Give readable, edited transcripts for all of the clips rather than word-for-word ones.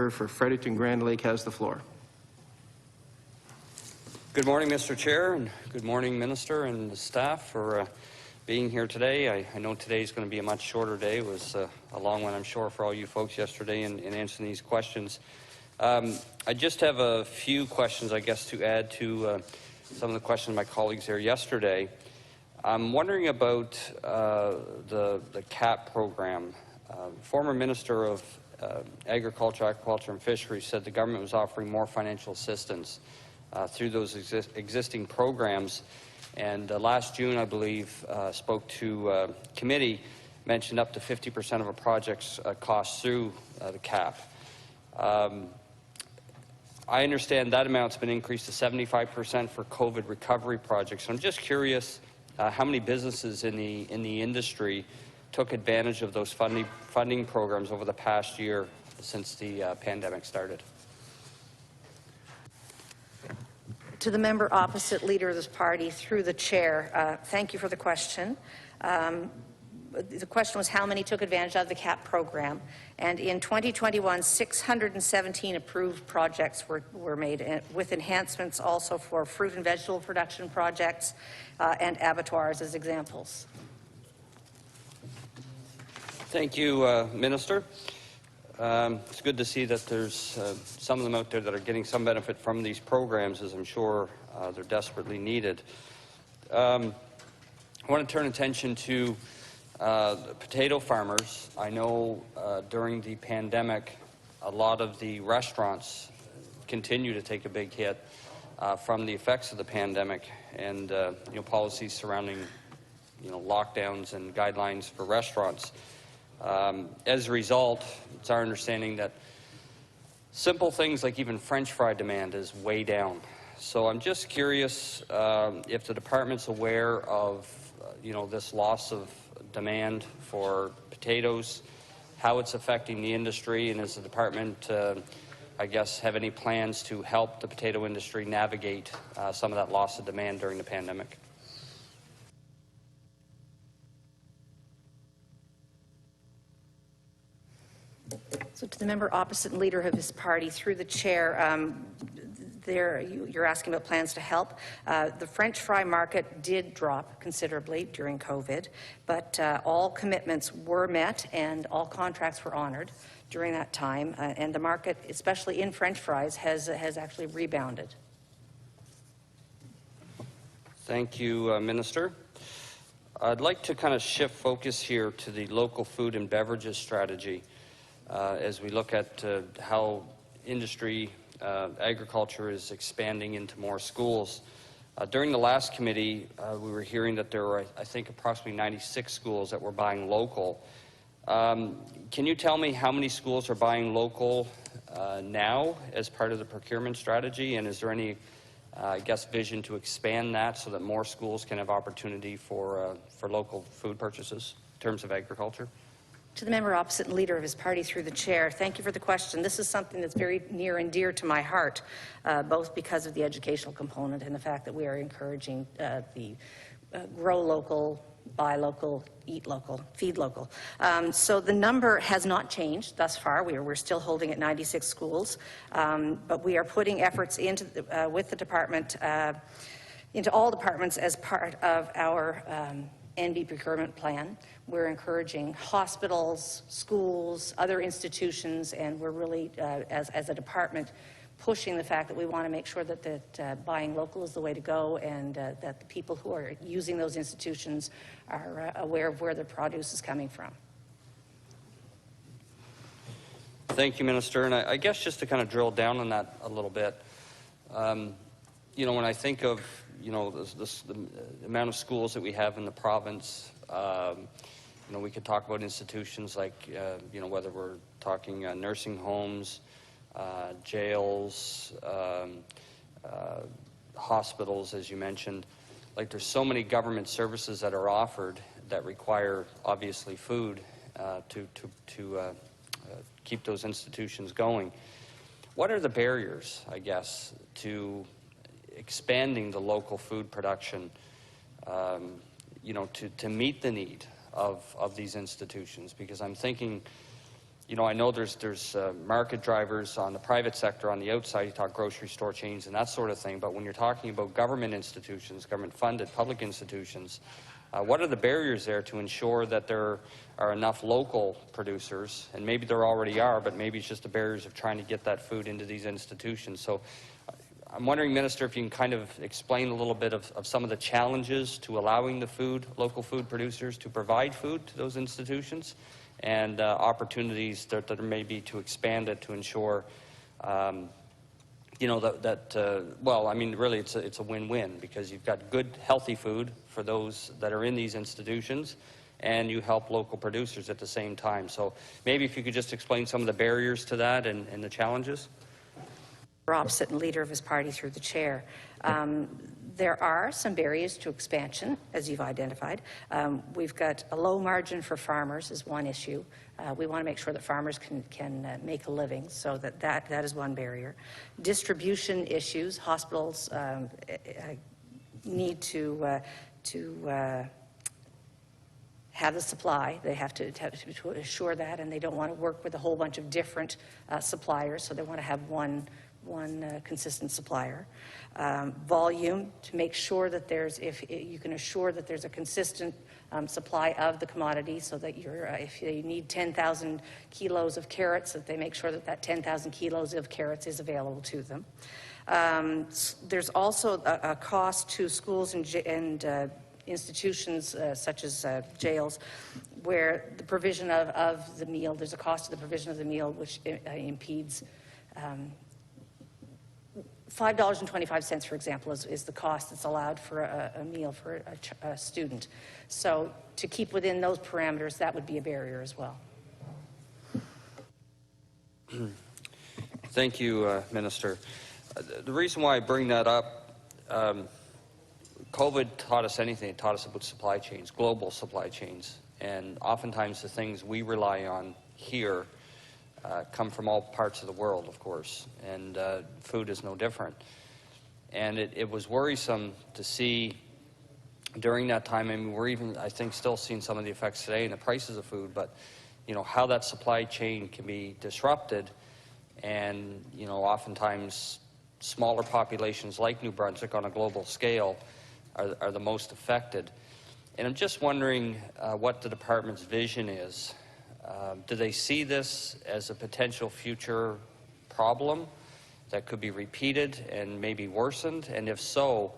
member for Fredericton-Grand Lake has the floor. Good morning, Mr. Chair, and good morning, Minister and the staff, for being here today. I know today is going to be a much shorter day. It was a long one, I'm sure, for all you folks yesterday in answering these questions. I just have a few questions, I guess, to add to some of the questions my colleagues here yesterday. I'm wondering about the CAP program. Former Minister of Agriculture, Aquaculture and Fisheries said the government was offering more financial assistance through those existing programs. And last June, I believe, spoke to committee, mentioned up to 50% of a project's cost through the CAP. I understand that amount's been increased to 75% for COVID recovery projects. I'm just curious how many businesses in the industry took advantage of those funding programs over the past year since the pandemic started. To the member opposite, Leader of this party, through the chair, thank you for the question. The question was how many took advantage of the CAP program, and in 2021 617 approved projects were made, with enhancements also for fruit and vegetable production projects and abattoirs as examples. Thank you, Minister. It's good to see that there's some of them out there that are getting some benefit from these programs, as I'm sure they're desperately needed. I want to turn attention to potato farmers. I know during the pandemic, a lot of the restaurants continue to take a big hit from the effects of the pandemic and policies surrounding lockdowns and guidelines for restaurants. As a result, it's our understanding that simple things like even French fry demand is way down. So I'm just curious if the department's aware of this loss of demand for potatoes, how it's affecting the industry, and does the department, I guess, have any plans to help the potato industry navigate some of that loss of demand during the pandemic? So to the member opposite and Leader of his party, through the chair, you're asking about plans to help. The French fry market did drop considerably during COVID, but all commitments were met and all contracts were honored during that time, and the market, especially in French fries, has actually rebounded. Thank you, Minister. I'd like to kind of shift focus here to the local food and beverages strategy as we look at how industry agriculture is expanding into more schools. During the last committee, we were hearing that there were, I think, approximately 96 schools that were buying local. Can you tell me how many schools are buying local now as part of the procurement strategy, and is there any, I guess, vision to expand that so that more schools can have opportunity for local food purchases in terms of agriculture? To the member opposite and Leader of his party, through the chair, thank you for the question. This is something that's very near and dear to my heart, both because of the educational component and the fact that we are encouraging the grow local, buy local, eat local, feed local. So the number has not changed thus far. We're still holding at 96 schools, but we are putting efforts into with the department, into all departments as part of our PANB procurement plan. We're encouraging hospitals, schools, other institutions, and we're really, as a department, pushing the fact that we want to make sure that buying local is the way to go, and that the people who are using those institutions are aware of where their produce is coming from. Thank you, Minister. And I guess just to kind of drill down on that a little bit, when I think of the amount of schools that we have in the province, we could talk about institutions like, whether we're talking nursing homes, jails, hospitals, as you mentioned. Like, there's so many government services that are offered that require, obviously, food to keep those institutions going. What are the barriers, I guess, to expanding the local food production, to meet the need of these institutions? Because I'm thinking, you know, I know there's market drivers on the private sector on the outside. You talk grocery store chains and that sort of thing. But when you're talking about government institutions, government-funded public institutions, what are the barriers there to ensure that there are enough local producers? And maybe there already are, but maybe it's just the barriers of trying to get that food into these institutions. So I'm wondering, Minister, if you can kind of explain a little bit of some of the challenges to allowing the local food producers to provide food to those institutions, and opportunities that there may be to expand it to ensure, you know, well, I mean, really it's a win-win, because you've got good, healthy food for those that are in these institutions, and you help local producers at the same time. So maybe if you could just explain some of the barriers to that and the challenges. Opposite and leader of his party through the chair. There are some barriers to expansion, as you've identified. We've got a low margin for farmers is one issue. We want to make sure that farmers can make a living, so that is one barrier. Distribution issues. Hospitals need to have the supply. They have to assure that, and they don't want to work with a whole bunch of different suppliers, so they want to have one consistent supplier. Volume, to make sure that if you can assure that there's a consistent supply of the commodity, so that if you need 10,000 kilos of carrots, that they make sure that 10,000 kilos of carrots is available to them. There's also a cost to schools and institutions such as jails, where the provision of the meal, there's a cost to the provision of the meal which impedes. $5.25, for example, is the cost that's allowed for a meal for a student. So to keep within those parameters, that would be a barrier as well. Thank you, Minister. The reason why I bring that up, COVID taught us anything. It taught us about supply chains, global supply chains. And oftentimes the things we rely on here come from all parts of the world, of course, and food is no different. And it was worrisome to see during that time. I mean, we're even, I think, still seeing some of the effects today in the prices of food, but, you know, how that supply chain can be disrupted, and, you know, oftentimes smaller populations like New Brunswick on a global scale are the most affected. And I'm just wondering what the department's vision is. Do they see this as a potential future problem that could be repeated and maybe worsened? And if so,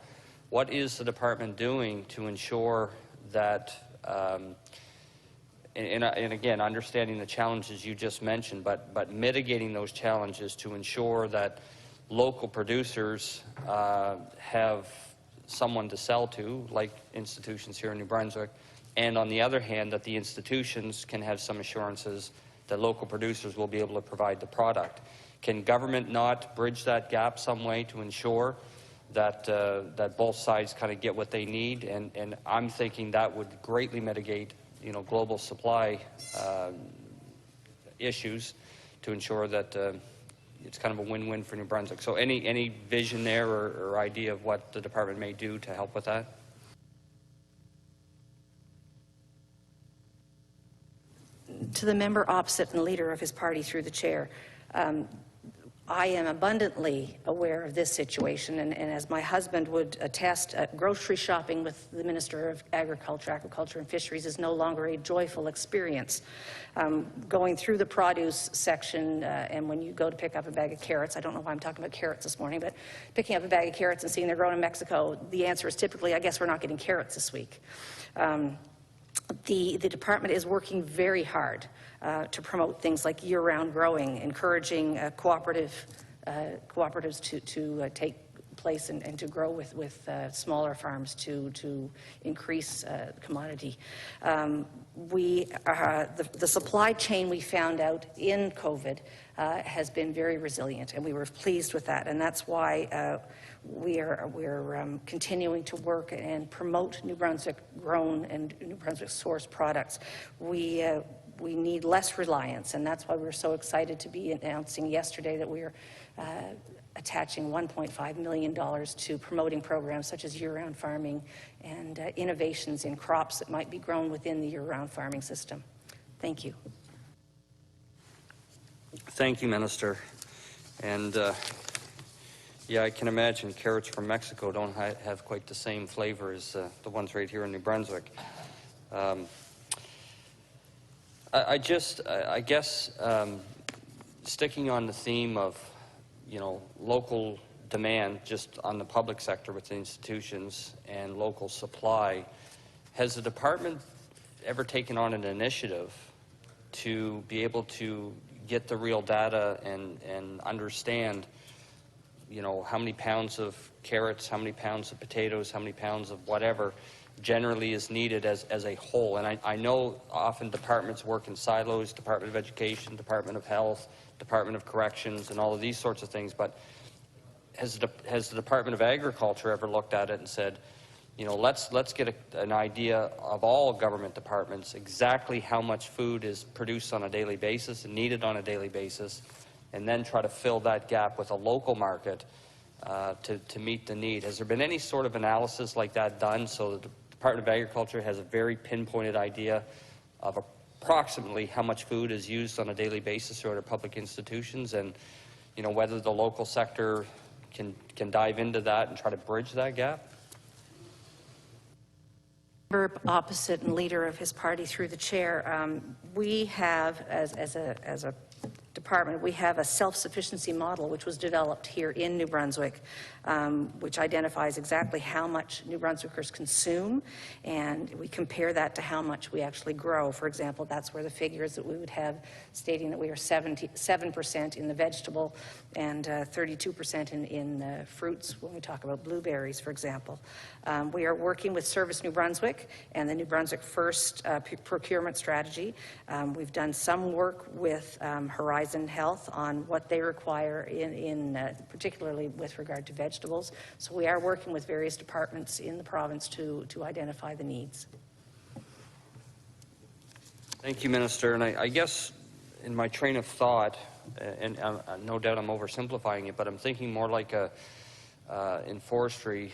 what is the department doing to ensure that, and again, understanding the challenges you just mentioned, but mitigating those challenges to ensure that local producers have someone to sell to, like institutions here in New Brunswick, and on the other hand, that the institutions can have some assurances that local producers will be able to provide the product. Can government not bridge that gap some way to ensure that that both sides kind of get what they need? And I'm thinking that would greatly mitigate, you know, global supply issues, to ensure that it's kind of a win-win for New Brunswick. So any vision there or idea of what the department may do to help with that? To the member opposite and leader of his party through the chair, I am abundantly aware of this situation, and as my husband would attest, grocery shopping with the Minister of Agriculture and Fisheries is no longer a joyful experience. Going through the produce section, and when you go to pick up a bag of carrots, I don't know why I'm talking about carrots this morning, but picking up a bag of carrots and seeing they're grown in Mexico, the answer is typically, I guess we're not getting carrots this week. The department is working very hard to promote things like year-round growing, encouraging cooperatives to take place and to grow with smaller farms to increase commodity. The supply chain, we found out in COVID, has been very resilient, and we were pleased with that, and that's why we're continuing to work and promote New Brunswick grown and New Brunswick sourced products. We need less reliance, and that's why we're so excited to be announcing yesterday that we're attaching $1.5 million to promoting programs such as year-round farming and innovations in crops that might be grown within the year-round farming system. Thank you. Thank you, Minister. And yeah, I can imagine carrots from Mexico don't have quite the same flavor as the ones right here in New Brunswick. I guess, sticking on the theme of, local demand just on the public sector with the institutions and local supply, has the department ever taken on an initiative to be able to get the real data and understand, how many pounds of carrots, how many pounds of potatoes, how many pounds of whatever generally is needed as a whole? And I know often departments work in silos, Department of Education, Department of Health, Department of Corrections, and all of these sorts of things, but has the Department of Agriculture ever looked at it and said, let's get an idea of all government departments exactly how much food is produced on a daily basis and needed on a daily basis, and then try to fill that gap with a local market to meet the need? Has there been any sort of analysis like that done so that the Department of Agriculture has a very pinpointed idea of approximately how much food is used on a daily basis throughout our public institutions, and whether the local sector can dive into that and try to bridge that gap? Member opposite and leader of his party through the chair, we have, as a department, we have a self-sufficiency model which was developed here in New Brunswick, which identifies exactly how much New Brunswickers consume, and we compare that to how much we actually grow. For example, that's where the figures that we would have stating that we are 7% in the vegetable and 32% in fruits when we talk about blueberries, for example. We are working with Service New Brunswick and the New Brunswick First procurement strategy. We've done some work with Horizon Health on what they require particularly with regard to vegetables. So we are working with various departments in the province to identify the needs. Thank you, Minister. And I guess in my train of thought, and no doubt I'm oversimplifying it, but I'm thinking more like in forestry,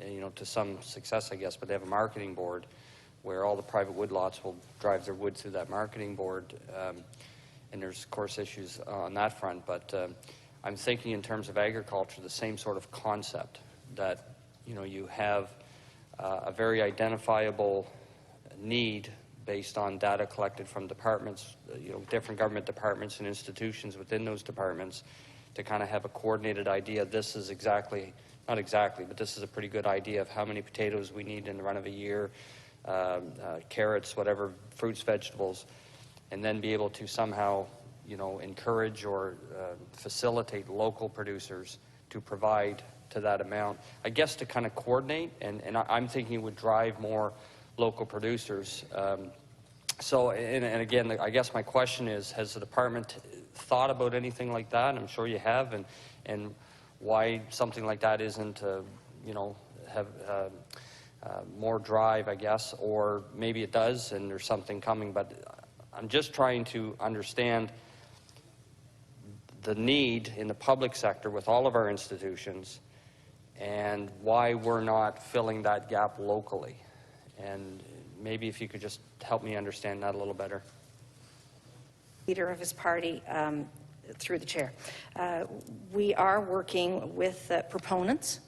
to some success, I guess, but they have a marketing board where all the private woodlots will drive their wood through that marketing board. And there's, of course, issues on that front, but I'm thinking in terms of agriculture, the same sort of concept, that you have a very identifiable need based on data collected from departments, different government departments and institutions within those departments, to kind of have a coordinated idea. This is not exactly, but this is a pretty good idea of how many potatoes we need in the run of a year, carrots, whatever, fruits, vegetables, and then be able to somehow encourage or facilitate local producers to provide to that amount. I guess to kind of coordinate, and I'm thinking it would drive more local producers. And again, I guess my question is, has the department thought about anything like that? I'm sure you have, and why something like that isn't, have more drive, I guess, or maybe it does and there's something coming, but I'm just trying to understand the need in the public sector with all of our institutions and why we're not filling that gap locally. And maybe if you could just help me understand that a little better. Leader of his party, through the chair. We are working with proponents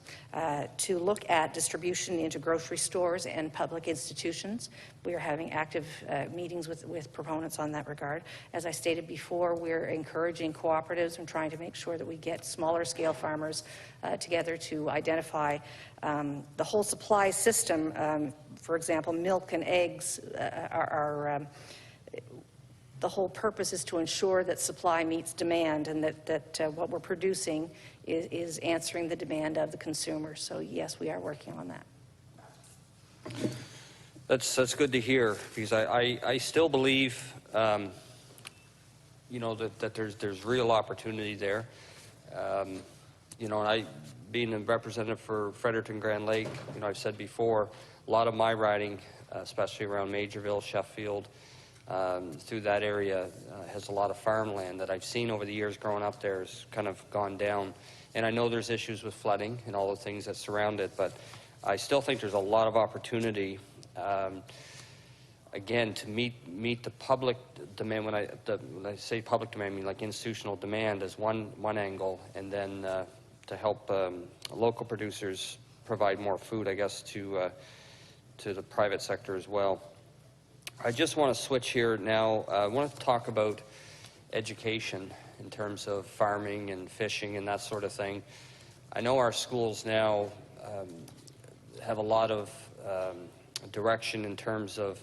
to look at distribution into grocery stores and public institutions. We are having active meetings with proponents on that regard. As I stated before, we're encouraging cooperatives and trying to make sure that we get smaller scale farmers together to identify the whole supply system. For example, milk and eggs the whole purpose is to ensure that supply meets demand, and that what we're producing is answering the demand of the consumer. So yes, we are working on that. That's good to hear, because I still believe that there's real opportunity there. And I, being a representative for Fredericton Grand Lake, I've said before, a lot of my riding, especially around Majorville, Sheffield, through that area, has a lot of farmland that I've seen over the years growing up there has kind of gone down. And I know there's issues with flooding and all the things that surround it, but I still think there's a lot of opportunity. again, to meet the public demand. When I say public demand, I mean like institutional demand as one angle, and then to help local producers provide more food, I guess, to the private sector as well. I just want to switch here now. I want to talk about education in terms of farming and fishing and that sort of thing. I know our schools now have a lot of direction in terms of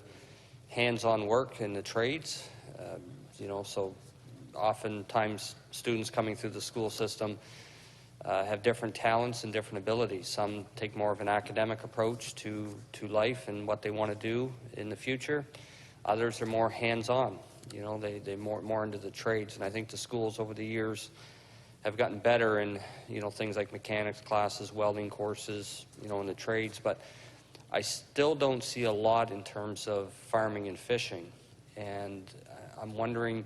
hands-on work in the trades. So oftentimes students coming through the school system have different talents and different abilities. Some take more of an academic approach to life and what they want to do in the future. Others are more hands-on. They're more into the trades. And I think the schools over the years have gotten better in, things like mechanics classes, welding courses, in the trades. But I still don't see a lot in terms of farming and fishing. And I'm wondering,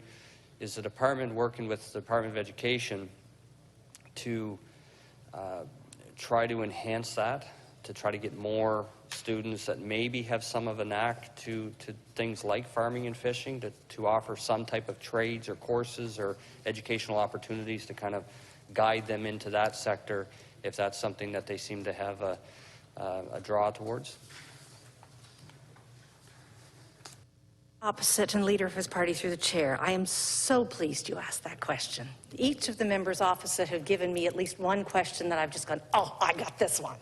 is the department working with the Department of Education to try to enhance that, to try to get more students that maybe have some of a knack to things like farming and fishing, to offer some type of trades or courses or educational opportunities to kind of guide them into that sector, if that's something that they seem to have a draw towards? Opposite and leader of his party through the chair. I am so pleased you asked that question. Each of the members opposite have given me at least one question that I've just gone, oh, I got this one.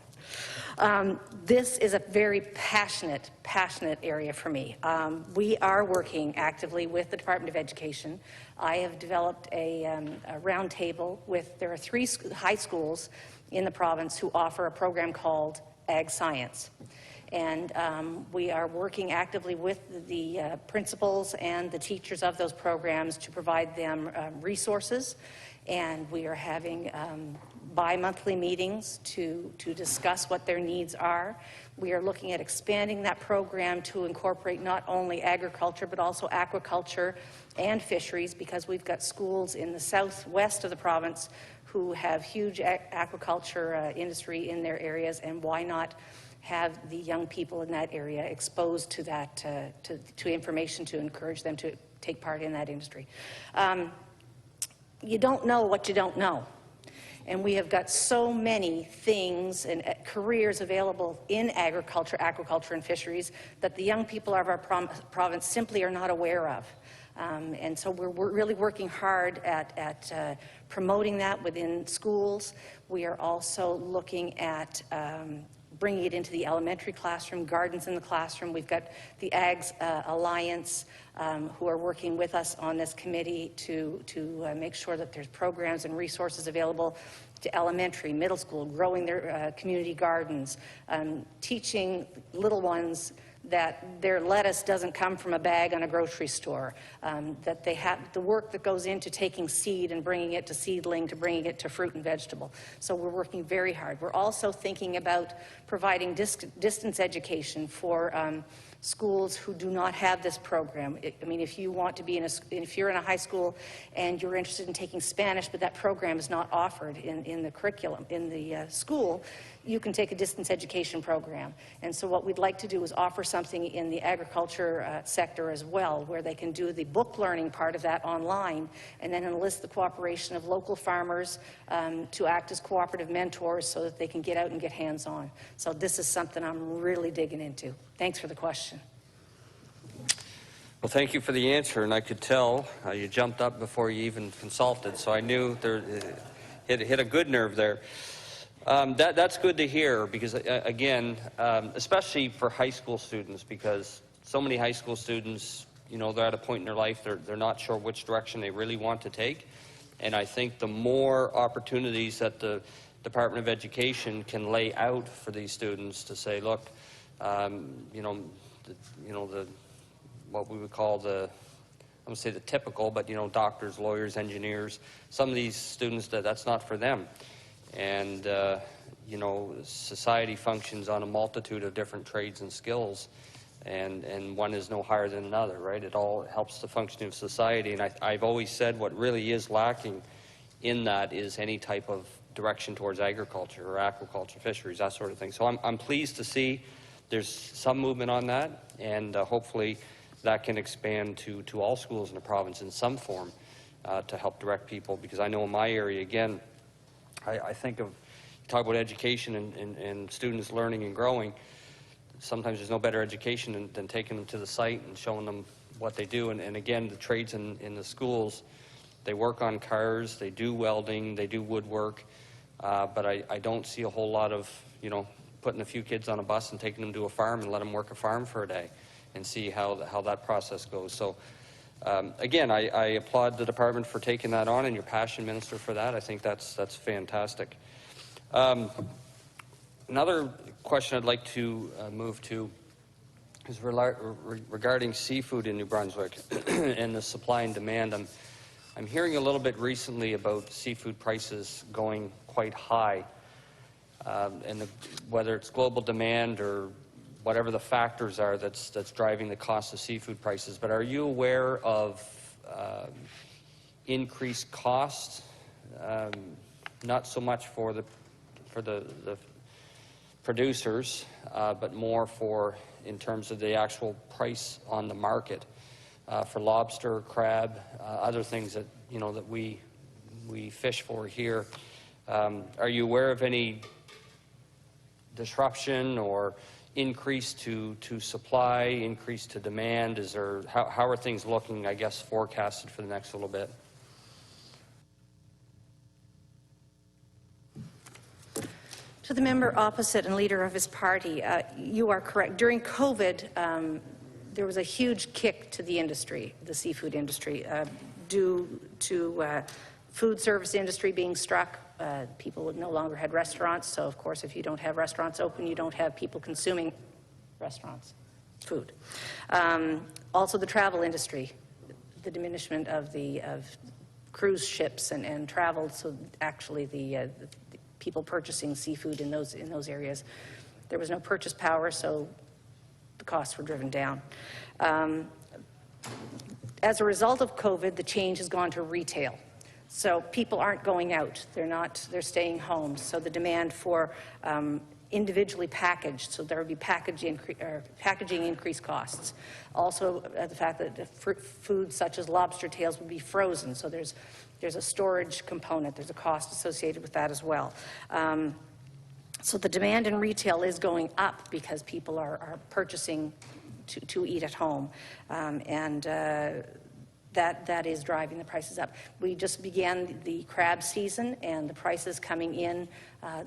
This is a very passionate area for me. We are working actively with the Department of Education. I have developed a round table there are 3 high schools in the province who offer a program called Ag Science. And we are working actively with the principals and the teachers of those programs to provide them resources. And we are having bi-monthly meetings to discuss what their needs are. We are looking at expanding that program to incorporate not only agriculture but also aquaculture and fisheries, because we've got schools in the southwest of the province who have huge aquaculture industry in their areas, and why not have the young people in that area exposed to that, to information to encourage them to take part in that industry. You don't know what you don't know. And we have got so many things and careers available in agriculture, aquaculture, and fisheries that the young people of our province simply are not aware of. And so we're really working hard at promoting that within schools. We are also looking at bringing it into the elementary classroom, gardens in the classroom. We've got the Ags Alliance who are working with us on this committee to make sure that there's programs and resources available to elementary, middle school, growing their community gardens, teaching little ones that their lettuce doesn't come from a bag on a grocery store, that they have the work that goes into taking seed and bringing it to seedling to bringing it to fruit and vegetable. So we're working very hard. We're also thinking about providing distance education for schools who do not have this program. I mean, if you want to be if you're in a high school and you're interested in taking Spanish, but that program is not offered in the curriculum, in the school, you can take a distance education program. And so what we'd like to do is offer something in the agriculture sector as well, where they can do the book learning part of that online, and then enlist the cooperation of local farmers to act as cooperative mentors so that they can get out and get hands-on. So this is something I'm really digging into. Thanks for the question. Well, thank you for the answer, and I could tell you jumped up before you even consulted, so I knew there hit a good nerve there. That's good to hear, because again, especially for high school students, because so many high school students, they're at a point in their life they're not sure which direction they really want to take, and I think the more opportunities that the Department of Education can lay out for these students to say, look, what we would call I'm going to say the typical, but doctors, lawyers, engineers, some of these students that's not for them. And society functions on a multitude of different trades and skills, and one is no higher than another, right? It all helps the functioning of society, and I've always said what really is lacking in that is any type of direction towards agriculture or aquaculture, fisheries, that sort of thing. So I'm pleased to see there's some movement on that, and hopefully that can expand to all schools in the province in some form to help direct people. Because I know in my area, again, I think of, talk about education and students learning and growing. Sometimes there's no better education than taking them to the site and showing them what they do. And again, the trades in the schools, they work on cars, they do welding, they do woodwork, but I don't see a whole lot of, you know, putting a few kids on a bus and taking them to a farm and let them work a farm for a day and see how that process goes. So again, I applaud the department for taking that on and your passion, Minister, for that. I think that's fantastic. Another question I'd like to move to is regarding seafood in New Brunswick and the supply and demand. I'm hearing a little bit recently about seafood prices going quite high, and whether it's global demand or whatever the factors are that's driving the cost of seafood prices. But are you aware of increased costs? Not so much for the producers, but more for in terms of the actual price on the market for lobster, crab, other things that that we fish for here. Are you aware of any disruption or increase to supply, increase to demand? Is there how are things looking, I guess, forecasted for the next little bit? To the member opposite and leader of his party, you are correct. During COVID, there was a huge kick to the industry, the seafood industry, due to food service industry being struck. People no longer had restaurants, so of course if you don't have restaurants open, you don't have people consuming restaurants, food. Also the travel industry, the diminishment of cruise ships and travel, so actually the people purchasing seafood in those areas. There was no purchase power, so the costs were driven down. As a result of COVID, the change has gone to retail. So people aren't going out. They're staying home. So the demand for individually packaged, so there would be packaging increased costs. Also, the fact that food such as lobster tails would be frozen, so there's a storage component. There's a cost associated with that as well. So the demand in retail is going up because people are purchasing to eat at home, and that is driving the prices up. We just began the crab season, and the prices coming in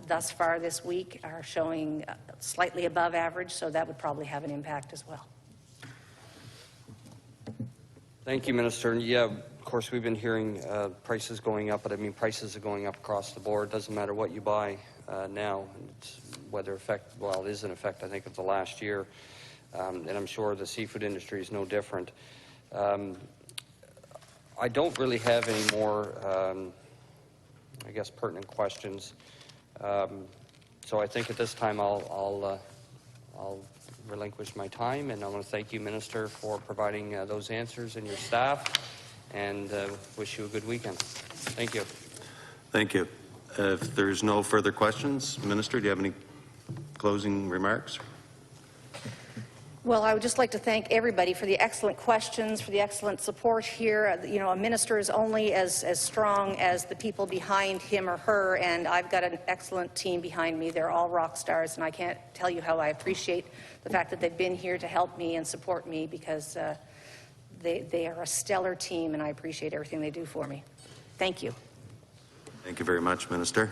thus far this week are showing slightly above average, so that would probably have an impact as well. Thank you, Minister. And yeah, of course, we've been hearing prices going up, but I mean, prices are going up across the board. Doesn't matter what you buy now, it's whether effect, well, it is in effect, I think, of the last year. And I'm sure the seafood industry is no different. I don't really have any more, I guess, pertinent questions. So I think at this time I'll relinquish my time, and I want to thank you, Minister, for providing those answers and your staff, and wish you a good weekend. Thank you. Thank you. If there's no further questions, Minister, do you have any closing remarks? Well, I would just like to thank everybody for the excellent questions, for the excellent support here. You know, a minister is only as strong as the people behind him or her, and I've got an excellent team behind me. They're all rock stars, and I can't tell you how I appreciate the fact that they've been here to help me and support me, because they are a stellar team, and I appreciate everything they do for me. Thank you. Thank you very much, Minister.